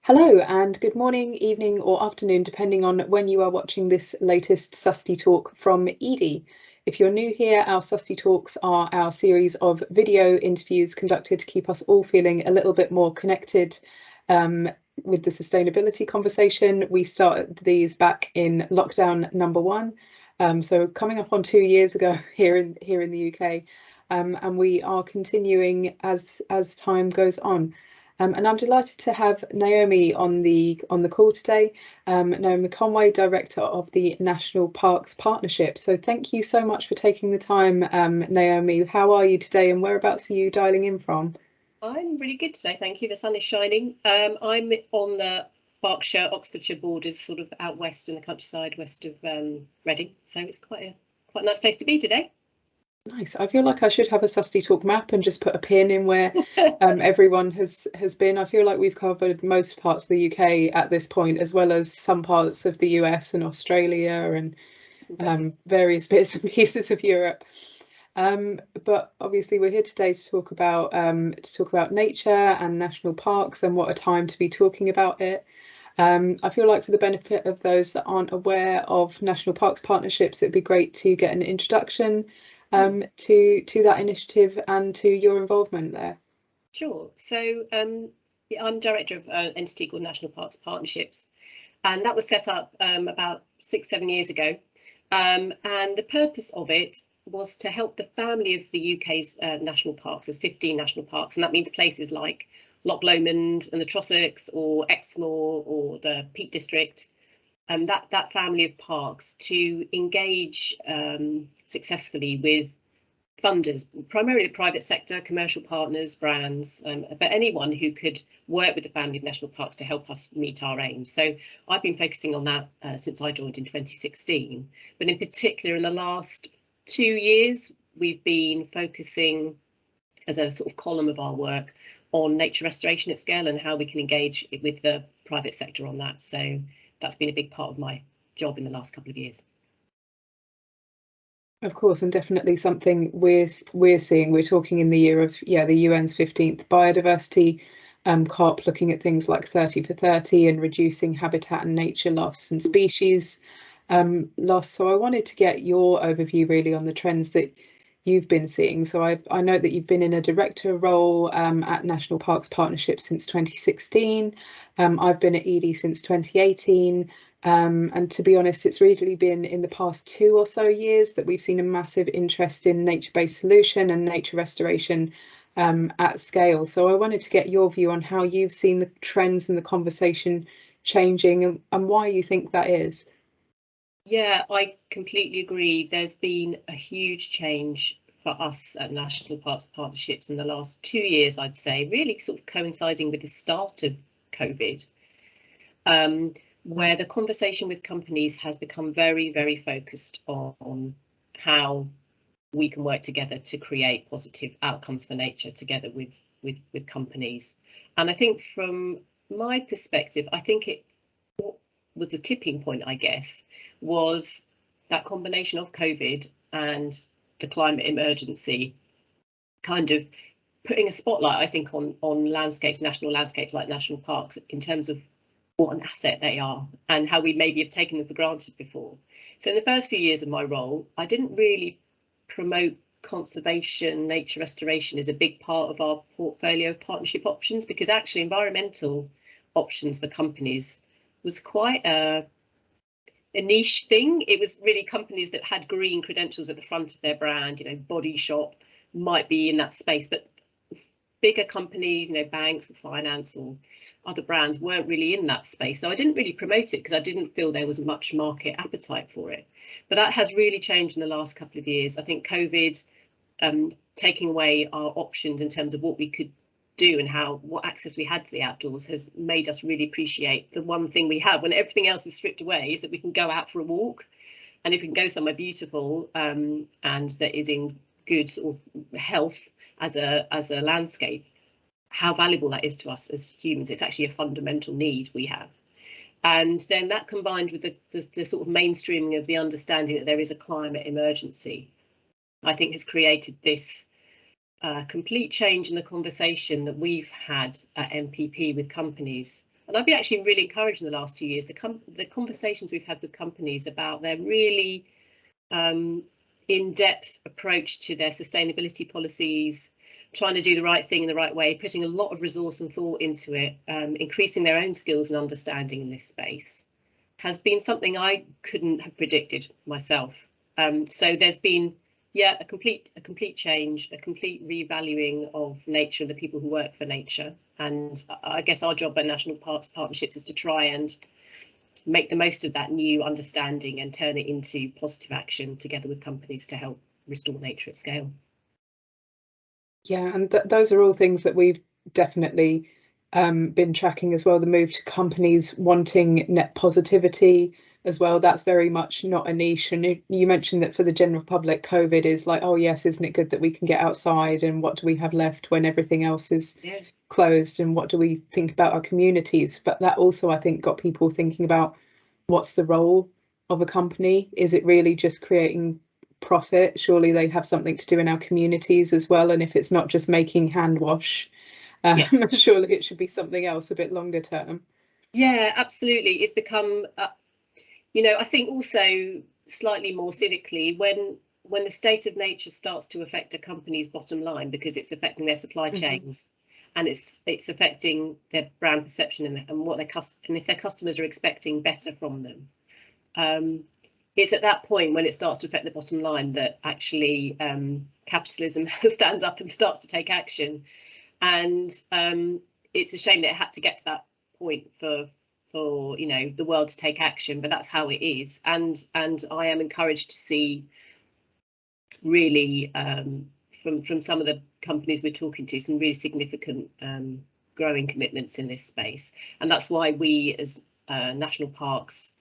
Hello and good morning, evening or afternoon, depending on when you are watching this latest Susty Talk from Edie. If you're new here, our Susty Talks are our series of video interviews conducted to keep us all feeling a little bit more connected with the sustainability conversation. We started these back in lockdown number one, so coming up on 2 years ago here in the UK, and we are continuing as time goes on. And I'm delighted to have Naomi on the call today. Naomi Conway, Director of the National Parks Partnership. So thank you so much for taking the time, Naomi. How are you today and whereabouts are you dialing in from? I'm really good today, thank you. The sun is shining. I'm on the Berkshire, Oxfordshire borders, sort of out west in the countryside, west of Reading. So it's quite a nice place to be today. Nice. I feel like I should have a Susty Talk map and just put a pin in where everyone has been. I feel like we've covered most parts of the UK at this point, as well as some parts of the US and Australia and various bits and pieces of Europe. But obviously we're here today to talk about nature and national parks and what a time to be talking about it. I feel like for the benefit of those that aren't aware of National Parks Partnerships, it'd be great to get an introduction to that initiative and to your involvement there. Sure. So yeah, I'm director of an entity called National Parks Partnerships, and that was set up about 6-7 years ago. And the purpose of it was to help the family of the UK's national parks. There's 15 national parks, and that means places like Loch Lomond and the Trossachs, or Exmoor, or the Peak District. That family of parks to engage successfully with funders, primarily the private sector, commercial partners, brands, but anyone who could work with the family of national parks to help us meet our aims. So I've been focusing on that since I joined in 2016, but in particular in the last 2 years, we've been focusing as a sort of column of our work on nature restoration at scale and how we can engage with the private sector on that. So that's been a big part of my job in the last couple of years. Of course, and definitely something we're seeing. We're talking in the year of the UN's 15th biodiversity COP, looking at things like 30 for 30 and reducing habitat and nature loss and species loss. So I wanted to get your overview really on the trends that you've been seeing. So I know that you've been in a director role at National Parks Partnership since 2016. I've been at edie since 2018. And to be honest, it's really been in the past 2 or so years that we've seen a massive interest in nature-based solution and nature restoration at scale. So I wanted to get your view on how you've seen the trends and the conversation changing and why you think that is. Yeah, I completely agree. There's been a huge change for us at National Parks Partnerships in the last 2 years, I'd say, really sort of coinciding with the start of COVID, where the conversation with companies has become very, very focused on how we can work together to create positive outcomes for nature together with companies. And I think from my perspective, I think what was the tipping point, I guess, was that combination of COVID and the climate emergency kind of putting a spotlight, I think, on landscapes, national landscapes like national parks, in terms of what an asset they are and how we maybe have taken them for granted before. So in the first few years of my role, I didn't really promote conservation, nature restoration as a big part of our portfolio of partnership options, because actually environmental options for companies was quite a niche thing. It was really companies that had green credentials at the front of their brand, Body Shop might be in that space, but bigger companies, banks or finance or other brands weren't really in that space. So I didn't really promote it because I didn't feel there was much market appetite for it. But that has really changed in the last couple of years. I think COVID taking away our options in terms of what we could do and what access we had to the outdoors has made us really appreciate the one thing we have when everything else is stripped away, is that we can go out for a walk. And if we can go somewhere beautiful and that is in good sort of health as a landscape, how valuable that is to us as humans. It's actually a fundamental need we have. And then that combined with the sort of mainstreaming of the understanding that there is a climate emergency, I think has created this complete change in the conversation that we've had at NPP with companies And I've been actually really encouraged in the last 2 years, the conversations we've had with companies about their really in-depth approach to their sustainability policies, trying to do the right thing in the right way, putting a lot of resource and thought into it, increasing their own skills and understanding in this space, has been something I couldn't have predicted myself. So there's been, a complete change, a complete revaluing of nature and the people who work for nature. And I guess our job at National Parks Partnerships is to try and make the most of that new understanding and turn it into positive action together with companies to help restore nature at scale. Yeah, and those are all things that we've definitely been tracking as well. The move to companies wanting net positivity as well. That's very much not a niche. And you mentioned that for the general public, COVID is like, oh yes, isn't it good that we can get outside? And what do we have left when everything else is closed? And what do we think about our communities? But that also, I think, got people thinking about what's the role of a company? Is it really just creating profit? Surely they have something to do in our communities as well. And if it's not just making hand wash, surely it should be something else a bit longer term. Yeah, absolutely. It's become, I think also slightly more cynically, when the state of nature starts to affect a company's bottom line because it's affecting their supply chains and it's affecting their brand perception and what and if their customers are expecting better from them. It's at that point when it starts to affect the bottom line that actually capitalism stands up and starts to take action. And it's a shame that it had to get to that point for the world to take action, but that's how it is. And I am encouraged to see really from some of the companies we're talking to some really significant growing commitments in this space. And that's why we as national parks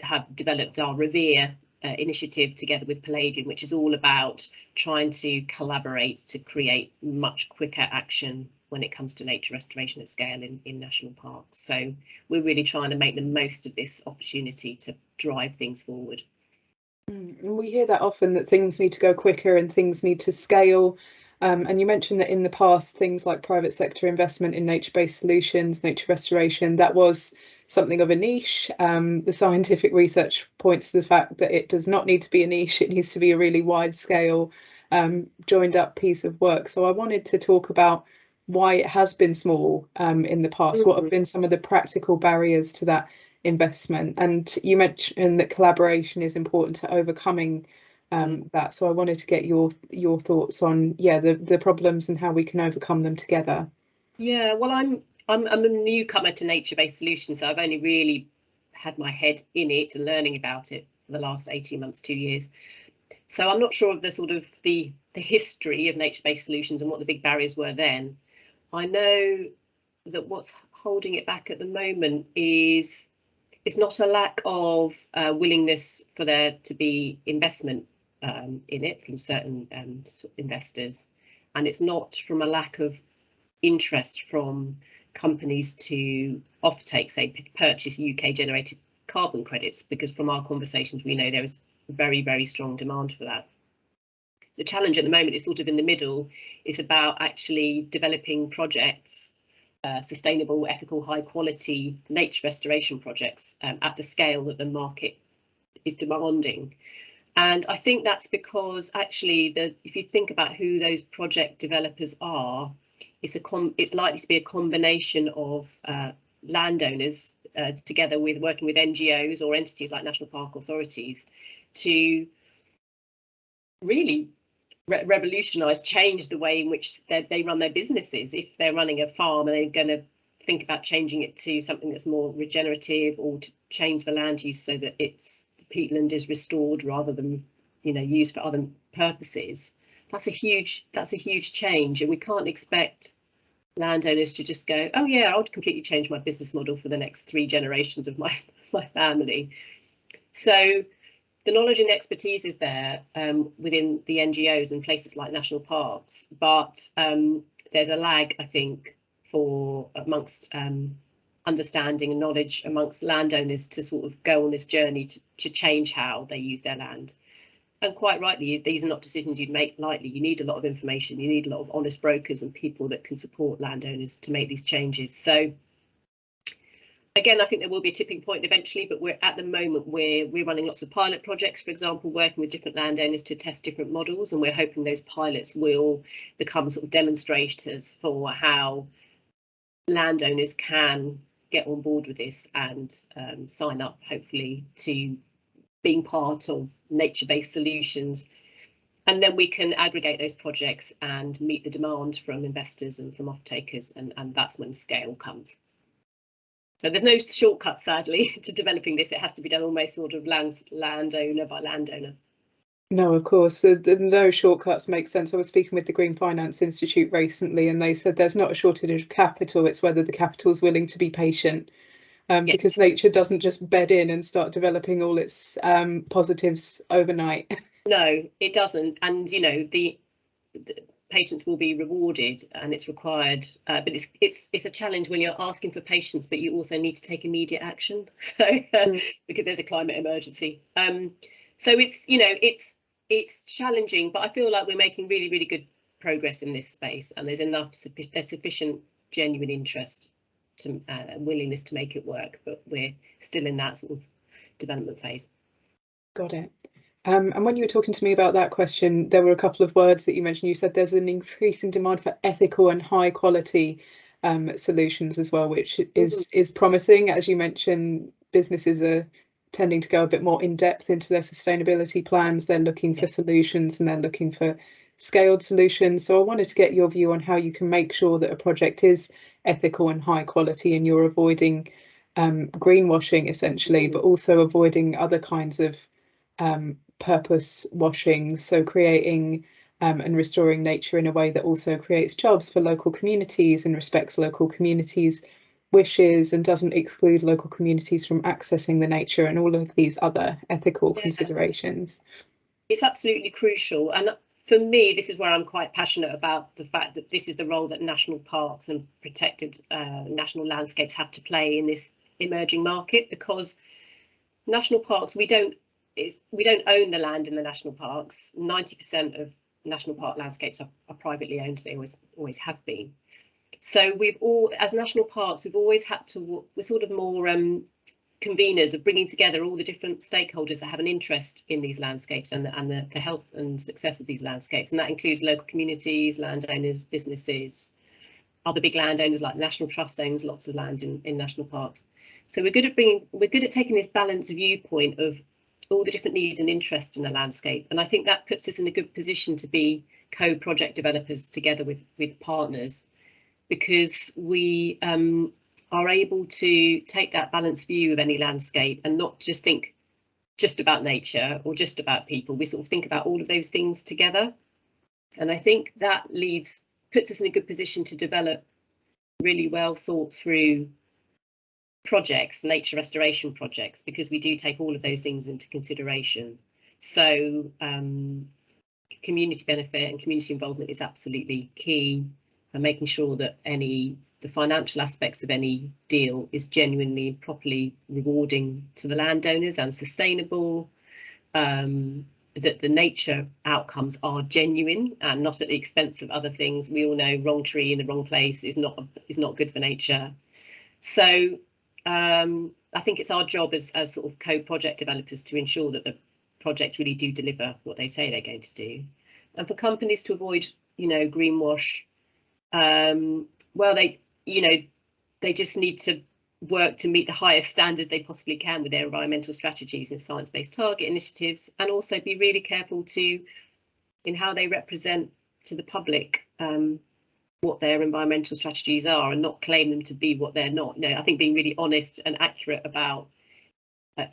have developed our Revere initiative together with Palladium, which is all about trying to collaborate to create much quicker action when it comes to nature restoration at scale in national parks. So we're really trying to make the most of this opportunity to drive things forward. We hear that often, that things need to go quicker and things need to scale. And you mentioned that in the past, things like private sector investment in nature-based solutions, nature restoration, that was something of a niche. The scientific research points to the fact that it does not need to be a niche. It needs to be a really wide scale, joined up piece of work. So I wanted to talk about why it has been small in the past. What have been some of the practical barriers to that investment? And you mentioned that collaboration is important to overcoming that. So I wanted to get your thoughts on the problems and how we can overcome them together. Yeah, well, I'm a newcomer to nature-based solutions, so I've only really had my head in it and learning about it for the last 18 months, 2 years. So I'm not sure of the sort of the history of nature-based solutions and what the big barriers were then. I know that what's holding it back at the moment is it's not a lack of willingness for there to be investment in it from certain investors, and it's not from a lack of interest from companies to offtake, say, purchase UK generated carbon credits, because from our conversations we know there is very, very strong demand for that. The challenge at the moment is sort of in the middle. It's about actually developing projects, sustainable, ethical, high quality nature restoration projects at the scale that the market is demanding. And I think that's because actually if you think about who those project developers are, it's likely to be a combination of landowners together with working with NGOs or entities like national park authorities to really revolutionise, change the way in which they run their businesses. If they're running a farm and they're going to think about changing it to something that's more regenerative, or to change the land use so that it's peatland is restored rather than used for other purposes, that's a huge change. And we can't expect landowners to just go, oh yeah, I'll completely change my business model for the next 3 generations of my family. So the knowledge and expertise is there within the NGOs and places like national parks, but there's a lag, I think, amongst understanding and knowledge amongst landowners to sort of go on this journey to change how they use their land. And quite rightly, these are not decisions you'd make lightly. You need a lot of information. You need a lot of honest brokers and people that can support landowners to make these changes. So Again, I think there will be a tipping point eventually, but we're at the moment we're running lots of pilot projects, for example, working with different landowners to test different models, and we're hoping those pilots will become sort of demonstrators for how landowners can get on board with this and sign up, hopefully, to being part of nature-based solutions. And then we can aggregate those projects and meet the demand from investors and from off-takers, and that's when scale comes. So there's no shortcut, sadly, to developing this. It has to be done almost sort of landowner by landowner. No, of course, the no shortcuts make sense. I was speaking with the Green Finance Institute recently, and they said there's not a shortage of capital, it's whether the capital is willing to be patient, because nature doesn't just bed in and start developing all its positives overnight. No, it doesn't. And, you know, the patience will be rewarded, and it's required, but it's a challenge when you're asking for patience, but you also need to take immediate action. So because there's a climate emergency. So it's, you know, it's challenging, but I feel like we're making really, really good progress in this space, and there's sufficient genuine interest to willingness to make it work, but we're still in that sort of development phase. Got it. And when you were talking to me about that question, there were a couple of words that you mentioned. You said there's an increasing demand for ethical and high quality solutions as well, which is promising. As you mentioned, businesses are tending to go a bit more in depth into their sustainability plans. They're looking for solutions, and they're looking for scaled solutions. So I wanted to get your view on how you can make sure that a project is ethical and high quality, and you're avoiding greenwashing essentially, but also avoiding other kinds of purpose washing, so creating and restoring nature in a way that also creates jobs for local communities and respects local communities' wishes and doesn't exclude local communities from accessing the nature, and all of these other ethical considerations. It's absolutely crucial, and for me this is where I'm quite passionate about the fact that this is the role that national parks and protected national landscapes have to play in this emerging market, because national parks, we don't own the land in the national parks. 90% of national park landscapes are privately owned. They always have been. So as national parks, we've always had to, we're sort of more conveners of bringing together all the different stakeholders that have an interest in these landscapes and the health and success of these landscapes. And that includes local communities, landowners, businesses, other big landowners like National Trust owns lots of land in national parks. So we're good at taking this balanced viewpoint of all the different needs and interests in the landscape, and I think that puts us in a good position to be co-project developers together with partners, because we are able to take that balanced view of any landscape and not just think just about nature or just about people. We sort of think about all of those things together, and I think that puts us in a good position to develop really well thought through projects, nature restoration projects, because we do take all of those things into consideration. So community benefit and community involvement is absolutely key, and making sure that the financial aspects of any deal is genuinely and properly rewarding to the landowners and sustainable, that the nature outcomes are genuine and not at the expense of other things. We all know wrong tree in the wrong place is not good for nature. So I think it's our job as sort of co-project developers to ensure that the projects really do deliver what they say they're going to do, and for companies to avoid, you know, greenwash. Well, they just need to work to meet the highest standards they possibly can with their environmental strategies and science-based target initiatives, and also be really careful in how they represent to the public what their environmental strategies are, and not claim them to be what they're not. No, I think being really honest and accurate about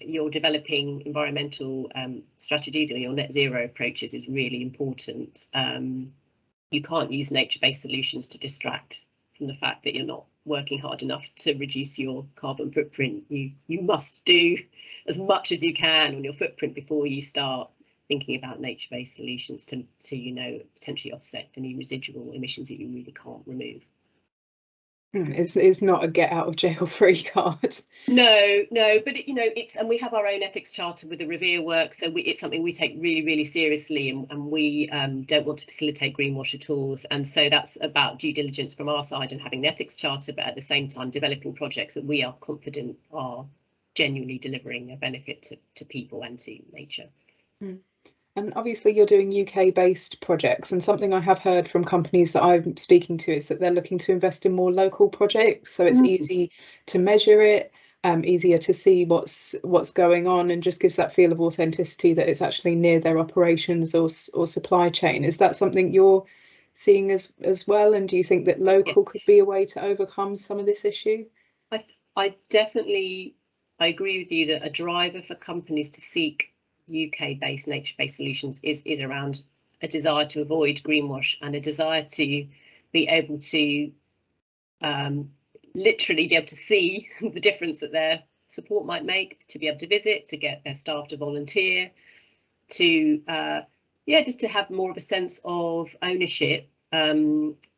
your developing environmental strategies or your net zero approaches is really important. You can't use nature-based solutions to distract from the fact that you're not working hard enough to reduce your carbon footprint. You must do as much as you can on your footprint before you start thinking about nature-based solutions to potentially offset any residual emissions that you really can't remove. It's not a get out of jail free card. No, but it's, and we have our own ethics charter with the Revere work, so it's something we take really, really seriously, and we don't want to facilitate greenwash at all. And so that's about due diligence from our side and having the ethics charter, but at the same time developing projects that we are confident are genuinely delivering a benefit to people and to nature. And obviously you're doing UK-based projects, and something I have heard from companies that I'm speaking to is that they're looking to invest in more local projects, so it's easy to measure it, easier to see what's going on, and just gives that feel of authenticity that it's actually near their operations or supply chain. Is that something you're seeing as well, and do you think that local could be a way to overcome some of this issue? I definitely agree with you that a driver for companies to seek UK-based, nature-based solutions is around a desire to avoid greenwash and a desire to be able to literally be able to see the difference that their support might make, to be able to visit, to get their staff to volunteer, to just to have more of a sense of ownership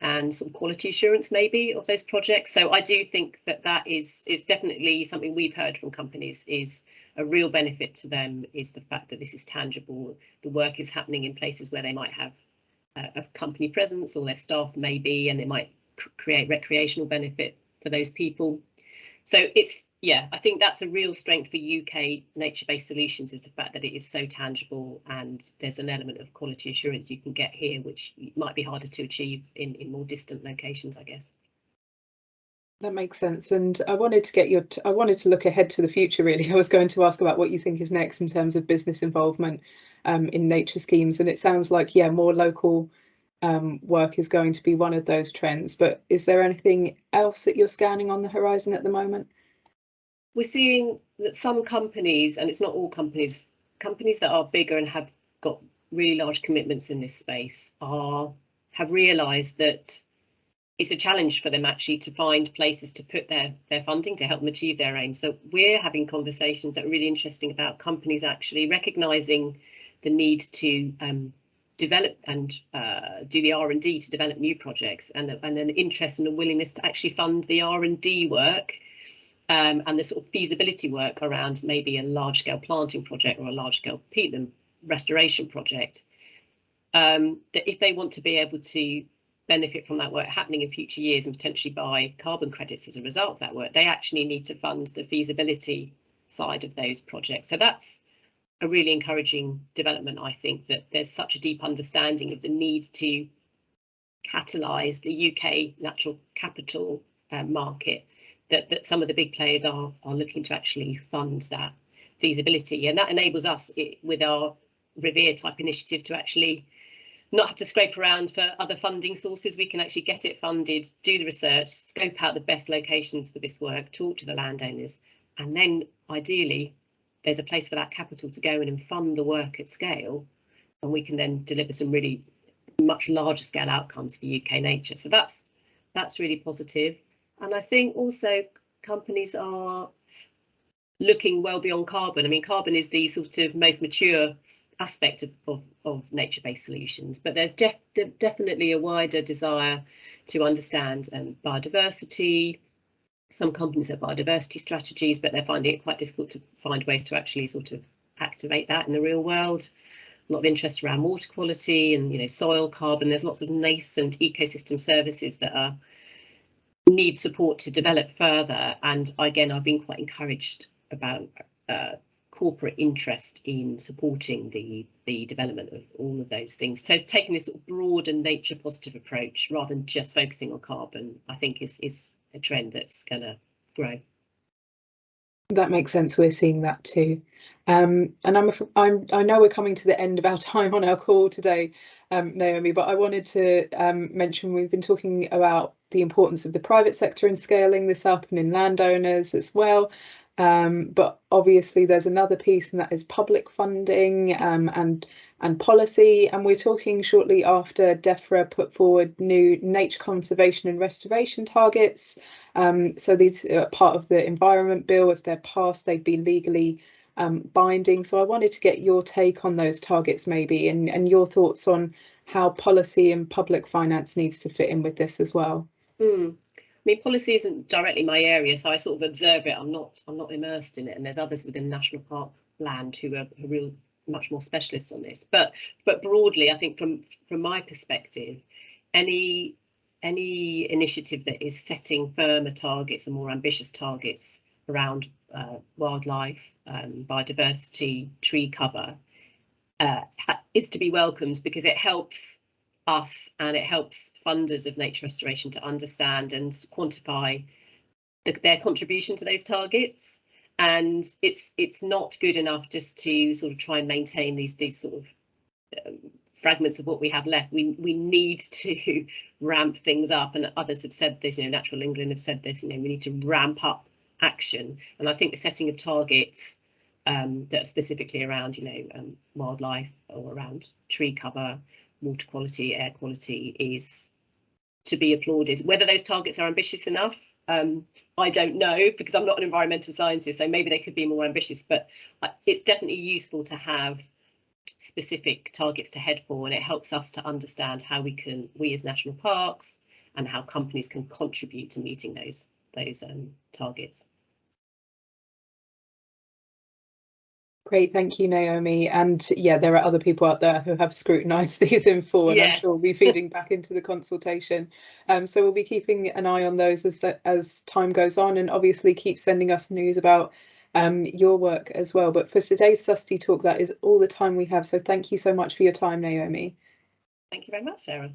and sort of quality assurance maybe of those projects. So I do think that is definitely something we've heard from companies is a real benefit to them, is the fact that this is tangible. The work is happening in places where they might have a company presence, or their staff maybe, and they might create recreational benefit for those people. So I think that's a real strength for UK nature-based solutions, is the fact that it is so tangible, and there's an element of quality assurance you can get here, which might be harder to achieve in more distant locations, I guess. That makes sense. And I wanted to look ahead to the future, really. I was going to ask about what you think is next in terms of business involvement in nature schemes. And it sounds like, more local work is going to be one of those trends. But is there anything else that you're scanning on the horizon at the moment? We're seeing that some companies, and it's not all companies that are bigger and have got really large commitments in this space, have realised that it's a challenge for them actually to find places to put their funding to help them achieve their aims. So we're having conversations that are really interesting about companies actually recognising the need to develop and do the R&D to develop new projects, and an interest and a willingness to actually fund the R&D work and the sort of feasibility work around maybe a large-scale planting project or a large-scale peatland restoration project. That if they want to be able to benefit from that work happening in future years and potentially buy carbon credits as a result of that work, they actually need to fund the feasibility side of those projects. So that's a really encouraging development. I think that there's such a deep understanding of the need to catalyse the UK natural capital market that some of the big players are looking to actually fund that feasibility, and that enables us with our Revere type initiative to actually not have to scrape around for other funding sources. We can actually get it funded, do the research, scope out the best locations for this work, talk to the landowners, and then ideally there's a place for that capital to go in and fund the work at scale, and we can then deliver some really much larger scale outcomes for UK nature. So that's really positive. And I think also companies are looking well beyond carbon. I mean, carbon is the sort of most mature aspect of nature-based solutions, but there's definitely a wider desire to understand biodiversity. Some companies have biodiversity strategies, but they're finding it quite difficult to find ways to actually sort of activate that in the real world. A lot of interest around water quality and soil carbon. There's lots of nascent ecosystem services that need support to develop further. And again, I've been quite encouraged about corporate interest in supporting the development of all of those things. So taking this sort of broad and nature positive approach rather than just focusing on carbon, I think is a trend that's going to grow. That makes sense. We're seeing that too. And I know we're coming to the end of our time on our call today, Naomi, but I wanted to mention we've been talking about the importance of the private sector in scaling this up and in landowners as well. But obviously there's another piece, and that is public funding and policy. And we're talking shortly after Defra put forward new nature conservation and restoration targets. So these are part of the Environment Bill. If they're passed, they'd be legally binding. So I wanted to get your take on those targets maybe, and your thoughts on how policy and public finance needs to fit in with this as well. mean, policy isn't directly my area, so I sort of observe it. I'm not immersed in it, and there's others within national park land who are real much more specialists on this. But broadly, I think from my perspective, any initiative that is setting firmer targets and more ambitious targets around wildlife, biodiversity, tree cover is to be welcomed, because it helps us and it helps funders of nature restoration to understand and quantify their contribution to those targets. And it's not good enough just to sort of try and maintain these sort of fragments of what we have left. We need to ramp things up, and others have said this, Natural England have said this, we need to ramp up action. And I think the setting of targets that are specifically around wildlife or around tree cover, water quality, air quality is to be applauded. Whether those targets are ambitious enough, I don't know, because I'm not an environmental scientist, so maybe they could be more ambitious, but it's definitely useful to have specific targets to head for, and it helps us to understand how we as national parks and how companies can contribute to meeting those targets. Great, thank you, Naomi. And yeah, there are other people out there who have scrutinised these in full, and I'm sure we'll be feeding back into the consultation. So we'll be keeping an eye on those as time goes on, and obviously keep sending us news about your work as well. But for today's Susty Talk, that is all the time we have. So thank you so much for your time, Naomi. Thank you very much, Sarah.